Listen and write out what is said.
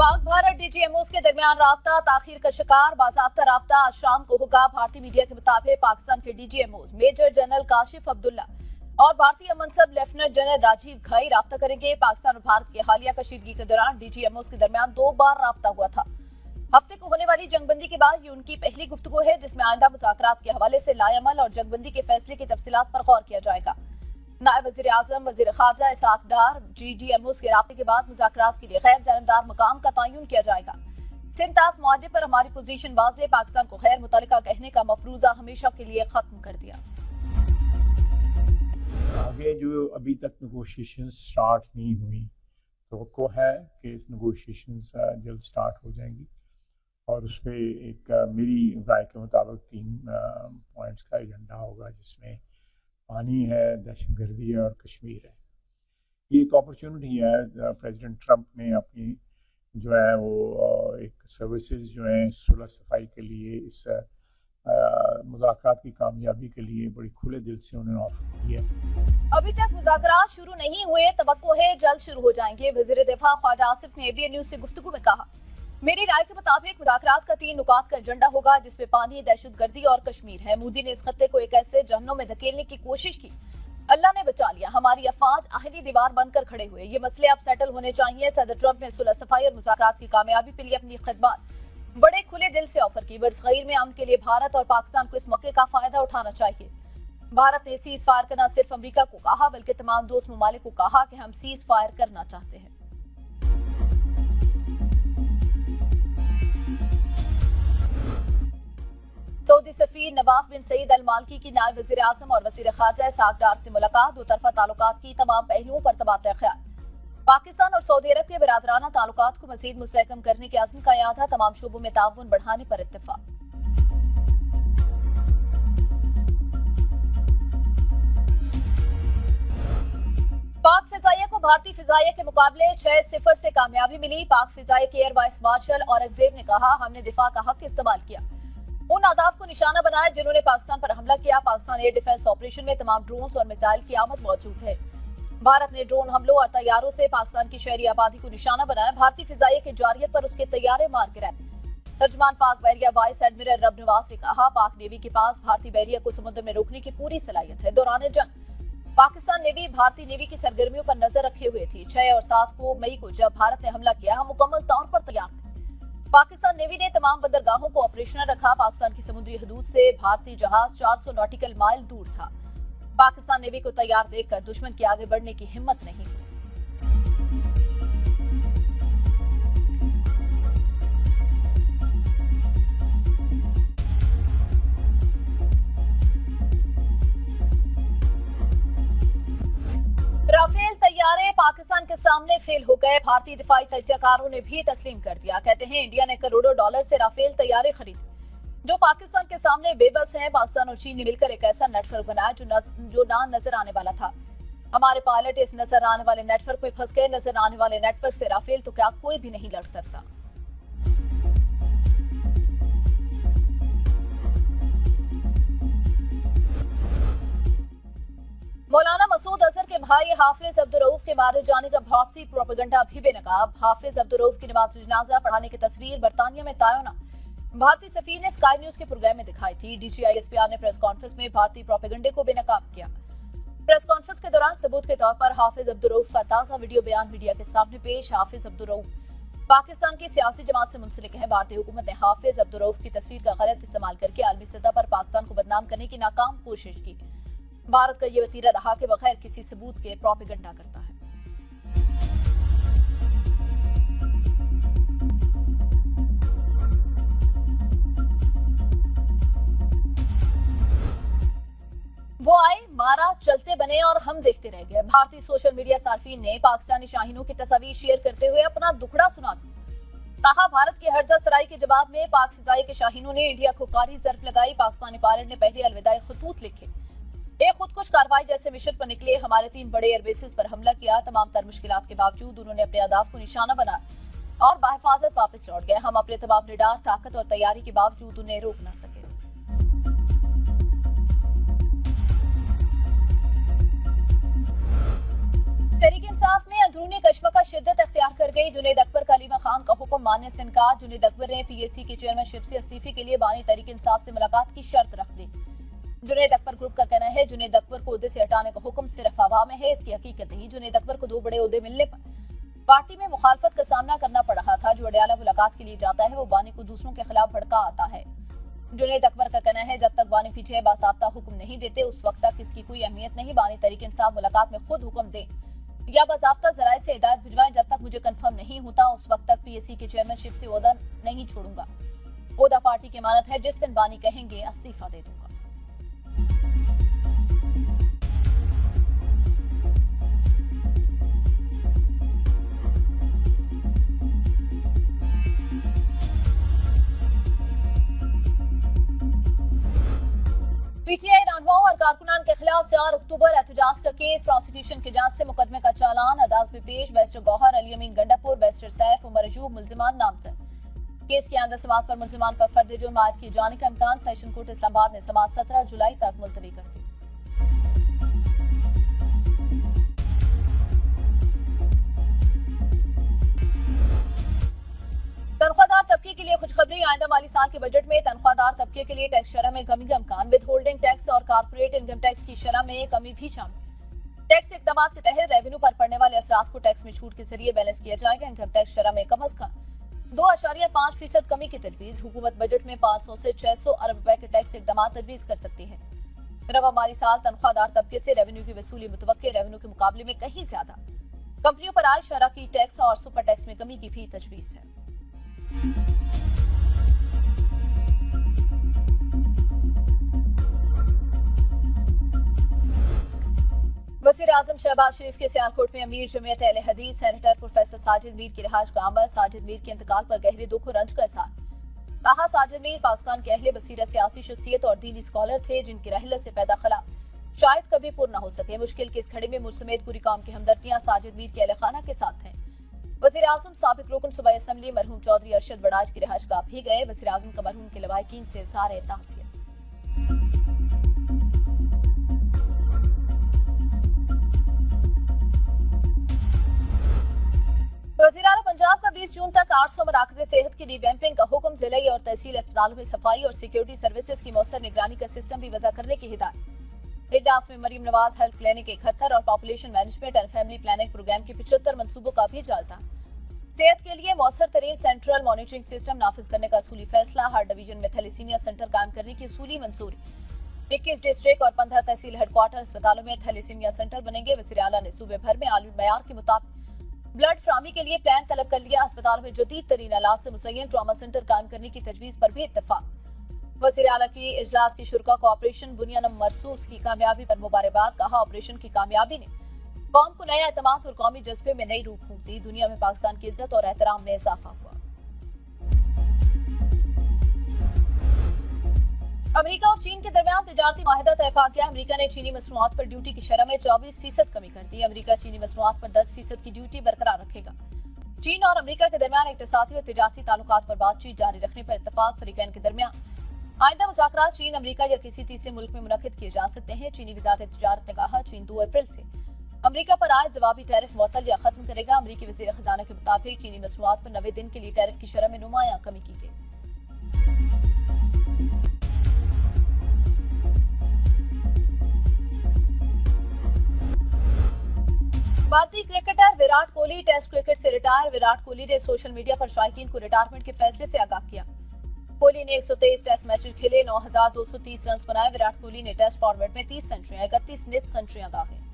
Pak Bharat DGMO के दरमियान राब्ता ताखीर का शिकार। बाज़ाब्ता राब्ता आज शाम को होगा। भारतीय मीडिया के मुताबिक पाकिस्तान के DGMO major general Kashif Abdullah और भारतीय मनसब लेफ्टिनेंट जनरल राजीव घाई राब्ता करेंगे। पाकिस्तान और भारत की हालिया कशीदगी के दौरान डीजीएमओ के दरमियान 2 बार राब्ता हुआ था। हफ्ते को होने वाली जंगबंदी के बाद ये उनकी पहली गुफ्तगू है, जिसमें आइंदा मुज़ाकरात के हवाले से लाएमल और जंगबंदी के फैसले की तफसीलात पर गौर किया जाएगा। नायब वज़ीर आज़म वज़ीर ख़ारजा इसाक डार डीजीएमओ के राब्ते के बाद मुज़ाकरात के लिए गैर जानबदार मकाम का तयन किया जाएगा। सिंतास मुआहदे पर हमारी पोजीशन वाज़ेह, पाकिस्तान को गैर मुतल्लिका कहने का मफरूज़ा हमेशा के लिए खत्म कर दिया। आगे जो अभी तक नेगोशिएशन स्टार्ट नहीं हुई, तो है कि इस नेगोशिएशन जल्द स्टार्ट हो जाएंगी और उस पर एक मेरी राय के मुताबिक 3 पॉइंट्स का एजेंडा होगा, जिसमें पानी है, दहशतगर्दी है और कश्मीर है। ये एक अपॉर्चुनिटी है। प्रेसिडेंट ट्रंप ने अपनी जो है वो एक सर्विसेज जो है सुलह सफाई के लिए, इस मुज़ाकरात की कामयाबी के लिए बड़ी खुले दिल से उन्होंने ऑफर की है। अभी तक मुज़ाकरात शुरू नहीं हुए, तवक्को है जल्द शुरू हो जाएंगे। वज़ीर दिफा ख्वाजा आसिफ ने एबीएन न्यूज़ से गुफ्तगू में कहा, मेरी राय के मुताबिक मुज़ाकरात का 3 नुकात का एजेंडा होगा, जिसमें पानी, दहशतगर्दी और कश्मीर है। मोदी ने इस खत्ते को एक ऐसे जहन्नुम में धकेलने की कोशिश की, अल्लाह ने बचा लिया। हमारी अफवाज आहली दीवार बनकर खड़े हुए। ये मसले अब सेटल होने चाहिए। सदर ट्रंप ने सुलह सफाई और मुज़ाकरात की कामयाबी के लिए अपनी खिदमत बड़े खुले दिल से ऑफर की। बरसगीर में अमन के लिए भारत और पाकिस्तान को इस मौके का फायदा उठाना चाहिए। भारत ने सीज फायर का न सिर्फ अमरीका को कहा, बल्कि तमाम दोस्त ममालिक को कहा कि हम सीज फायर करना चाहते हैं। सऊदी सफीर नवाफ बिन सईद अल मालकी की नायब वज़ीर आज़म और वज़ीर ख़ारजा इसाक डार से मुलाकात। 2 तरफ़ा ताल्लुकात की तमाम पहलुओं पर तबादला ख्याल। पाकिस्तान और सऊदी अरब के बिरादराना ताल्लुकात को मज़ीद मुस्तहकम करने के अज़्म का याद। तमाम शोबों में ताउन बढ़ाने पर इत्तेफाक। पाक फिजाइया को भारतीय फिजाइया के मुकाबले 6-0 से कामयाबी मिली। पाक फिजाइया के एयर वाइस मार्शल औरंगजेब ने कहा, हमने दिफा का हक इस्तेमाल किया, उन अहदाफ को निशाना बनाया जिन्होंने पाकिस्तान पर हमला किया। पाकिस्तान एयर डिफेंस ऑपरेशन में तमाम ड्रोन्स और मिसाइल की आमद मौजूद है। भारत ने ड्रोन हमलों और तैयारों से पाकिस्तान की शहरी आबादी को निशाना बनाया। भारतीय फिजाइया की जारियत पर उसके तैयारे मार गिराए। तर्जमान पाक बहरिया वाइस एडमिरल रब नवाज ने कहा, पाक नेवी के पास भारतीय बहरिया को समुद्र में रोकने की पूरी सलाहियत है। दौरान जंग पाकिस्तान नेवी भारतीय नेवी की सरगर्मियों पर नजर रखे हुए थी। 6 और 7 मई को जब भारत ने हमला किया, हम मुकम्मल तौर पर तैयार थे। पाकिस्तान नेवी ने तमाम बंदरगाहों को ऑपरेशनल रखा। पाकिस्तान की समुद्री हदूद से भारतीय जहाज 400 नॉटिकल माइल दूर था। पाकिस्तान नेवी को तैयार देखकर दुश्मन के आगे बढ़ने की हिम्मत नहीं। राफेल तैयारे पाकिस्तान के सामने फेल हो गए। भारतीय दिफाई तजज़ियाकारों ने भी तस्लीम कर दिया। कहते हैं इंडिया ने करोड़ों डॉलर से राफेल तैयारे खरीदे जो पाकिस्तान के सामने बेबस हैं। पाकिस्तान और चीन ने मिलकर एक ऐसा नेटवर्क बनाया जो ना नजर आने वाला था। हमारे पायलट इस नजर आने वाले नेटवर्क में फंस गए। नजर आने वाले नेटवर्क से राफेल तो क्या कोई भी नहीं लड़ सकता। मौलाना मसूद अजहर के भाई हाफिज अब्दुल रऊफ के मारे जाने का भारतीय प्रोपेगेंडा भी बेनकाब। हाफिज अब्दुल रऊफ की नमाज जनाजा पढ़ाने की तस्वीर बरतानिया में तायना भारतीय सफीर ने स्काई न्यूज के प्रोग्राम में दिखाई थी। DCISPR ने प्रेस कॉन्फ्रेंस में भारतीय प्रोपेगेंडे को बेनकाब किया। प्रेस कॉन्फ्रेंस के दौरान सबूत के तौर पर हाफिज अब्दुल रऊफ का ताजा वीडियो बयान मीडिया के सामने पेश। हाफिज अब्दुल रऊफ पाकिस्तान की सियासी जमात से मुंसलिक है। भारतीय हुकूमत ने हाफिज अब्दुल रऊफ की तस्वीर का गलत इस्तेमाल करके आलमी सतह पर पाकिस्तान को बदनाम करने की नाकाम कोशिश की। भारत का ये वतीरा रहा कि बगैर किसी सबूत के प्रोपेगेंडा करता है। वो आए, मारा, चलते बने और हम देखते रह गए। भारतीय सोशल मीडिया सार्फिन ने पाकिस्तानी शाहीनों की तस्वीर शेयर करते हुए अपना दुखड़ा सुना दिया। कहा, भारत के हर्जा सराई के जवाब में पाक फिजाई के शाहीनों ने इंडिया को कारी जर्फ लगाई। पाकिस्तानी पायलट ने पहले अलविदाई खतूत लिखे, एक खुदकुश कार्रवाई जैसे मिशन पर निकले। हमारे 3 बड़े एयरबेसेस पर हमला किया। तमाम तर मुश्किलात के बावजूद उन्होंने अपने अहदाफ को निशाना बनाया और बाहिफाजत वापस लौट गए। हम अपने तमाम निडार, ताकत और तैयारी के बावजूद उन्हें रोक न सके। तहरीक इंसाफ में अंदरूनी कशमकश शिद्दत अख्तियार कर गई। जुनैद अकबर का अलीमा खान का हुक्म मानने से इनकार। जुनैद अकबर ने पीएसी की चेयरमैनशिप से इस्तीफे के लिए बानी तहरीक इंसाफ से मुलाकात की शर्त रख दी। जुनैद अकबर ग्रुप का कहना है जुनैद अकबर को ओहदे से हटाने का हुक्म सिर्फ हवा में है, इसकी हकीकत नहीं। जुनैद अकबर को 2 बड़े ओहदे मिलने पर पार्टी में मुखालफत का सामना करना पड़ रहा था। जो अडयाला मुलाकात के लिए जाता है वो बानी को दूसरों के खिलाफ भड़का आता है। जुनैद अकबर का कहना है जब तक बानी पीछे बासाब्ता हुक्म नहीं देते उस वक्त तक इसकी कोई अहमियत नहीं। बानी तहरीक इंसाफ मुलाकात में खुद हुक्म दें या बासाब्ता जराए से हिदायत भिजवाएं, जब तक मुझे कंफर्म नहीं होता उस वक्त तक पीएसी की चेयरमैनशिप से ओहदा नहीं छोड़ूंगा। ओहदा पार्टी की अमानत है, जिस दिन बानी कहेंगे इस्तीफा दे दूंगा। पीटीआई रहनुमाओं और कारकुनान के खिलाफ 4 अक्टूबर एहतजाज का केस। प्रोसिक्यूशन की जांच से मुकदमे का चालान अदालत में पेश। बैरिस्टर गौहर, अली अमीन गंडापुर, बैरिस्टर सैफ, उमर अयूब मुल्जिमान नामजद। केस की आइंदा समाअत पर मुल्जिमान पर फर्द जुर्म आयद किए जाने का इम्कान। सेशन कोर्ट इस्लामाबाद ने समाअत 17 जुलाई तक मुलतवी कर दी। तनख्वाहदार तबके के लिए खुशखबरी। आइंदा माली साल के बजट में तनख्वाहदार तबके के लिए टैक्स शरह में कमी का इम्कान। विद होल्डिंग टैक्स और कारपोरेट इनकम टैक्स की शरह में कमी भी शामिल। टैक्स इकदाम के तहत रेवेन्यू पर पड़ने वाले असरात को टैक्स में छूट के जरिए बैलेंस किया जाएगा। इनकम टैक्स शरह में कम अज कम 2.5% कमी की तजवीज। हुकूमत बजट में 500 से 600 अरब रुपए के टैक्स इकदाम तजवीज कर सकती है। रवा माली साल तनख्वाहदार तबके से रेवेन्यू की वसूली मुतवक्के रेवेन्यू के मुकाबले में कहीं ज्यादा। कंपनियों पर आय शरह की टैक्स और सुपर टैक्स में कमी की भी तजवीज है। वज़ीर-ए-आज़म शहबाज शरीफ के सियालकोट में अमीर जमीयत अहले हदीस सेनेटर प्रोफेसर साजिद मीर की रिहाइश का आमद। साजिद मीर के इंतकाल पर गहरे दुख और रंज का इज़हार। कहा साजिद मीर पाकिस्तान के अहले बसीरत सियासी शख्सियत और दीनी स्कॉलर थे जिनकी रहलत से पैदा खला शायद कभी पूर्ण हो सके। मुश्किल के इस घड़ी में मुझ समेत पूरी कौम की हमदर्दियां साजिद मीर के अहले खाना के साथ हैं। वज़ीर-ए-आज़म साबिक रुकन सूबाई असम्बली मरहूम चौधरी अरशद वड़ाज की रिहाइश गाह भी गए। वज़ीर-ए-आज़म का मरहूम के लवाहिकीन से इज़हार ताज़ियत। वज़ीर आला पंजाब का 20 जून तक 800 मराकज़े सेहत की रिवैम्पिंग का हुक्म। जिले और तहसील अस्पतालों में सफाई और सिक्योरिटी सर्विसेज की मौसर निगरानी का सिस्टम भी वज़ा करने की हिदायत। इजलास में मरीम नवाज हेल्थ क्लिनिक 71 और population management and family planning program के 75 मंसूबों का भी जायजा। सेहत के लिए मौसर तरीन सेंट्रल मॉनिटरिंग सिस्टम नाफिज करने का असूली फैसला। हर डिवीजन में थैलेसीमिया सेंटर कायम करने की असूली मंजूरी। 21 डिस्ट्रिक्ट और 15 तहसील हेडक्वार्टर अस्पतालों में थैलेसीमिया सेंटर बनेंगे। वज़ीर आला ने सूबे भर में आलमी मयार के मुताबिक ब्लड फ्राहमी के लिए प्लान तलब कर लिया। अस्पताल में जदीद तरीन आलात से मुसय्यन ट्रॉमा सेंटर कायम करने की तजवीज पर भी इत्तफाक। वज़ीर आला की इजलास की शुरा को ऑपरेशन बुनियान मरसूस की कामयाबी पर मुबारकबाद। कहा ऑपरेशन की कामयाबी ने कौम को नया एतमाद और कौमी जज्बे में नई रूह फूंक दी। दुनिया में पाकिस्तान की इज्जत और एहतराम में इजाफा हुआ। अमेरिका और चीन के दरमियान तिजारती माहिदा तय पा गया। अमेरिका ने चीनी मसनूआत पर ड्यूटी की शरह में 24% कमी कर दी। अमेरिका चीनी मसनूआत पर 10% की ड्यूटी बरकरार रखेगा। चीन और अमेरिका के दरमियान इक्तिसादी और तिजारती ताल्लुकात पर बातचीत जारी रखने पर इत्तफाक। फरीकैन के दरमियान आइंदा मुज़ाकरात चीन, अमेरिका या किसी तीसरे मुल्क में मुनक्किद किए जा सकते हैं। चीनी वज़ारत तिजारत ने कहा चीन 2 अप्रैल से अमेरिका पर आए जवाबी टैरिफ मुअत्तल या खत्म करेगा। अमेरिकी वज़ीर खजाना के मुताबिक चीनी मसनूआत पर 90 दिन के लिए टैरिफ की शरह में नुमायां कमी की गई। भारतीय cricketer Virat Kohli test cricket से रिटायर। विराट कोहली ने सोशल मीडिया पर शायकीन को रिटायरमेंट के फैसले से आगाह किया। कोहली ने 123 टेस्ट मैचेस खेले, 9,230 रन बनाए। विराट कोहली ने टेस्ट फॉर्मेट में 30 सेंचुरियां, 31 नेट सेंचुरियां दागे।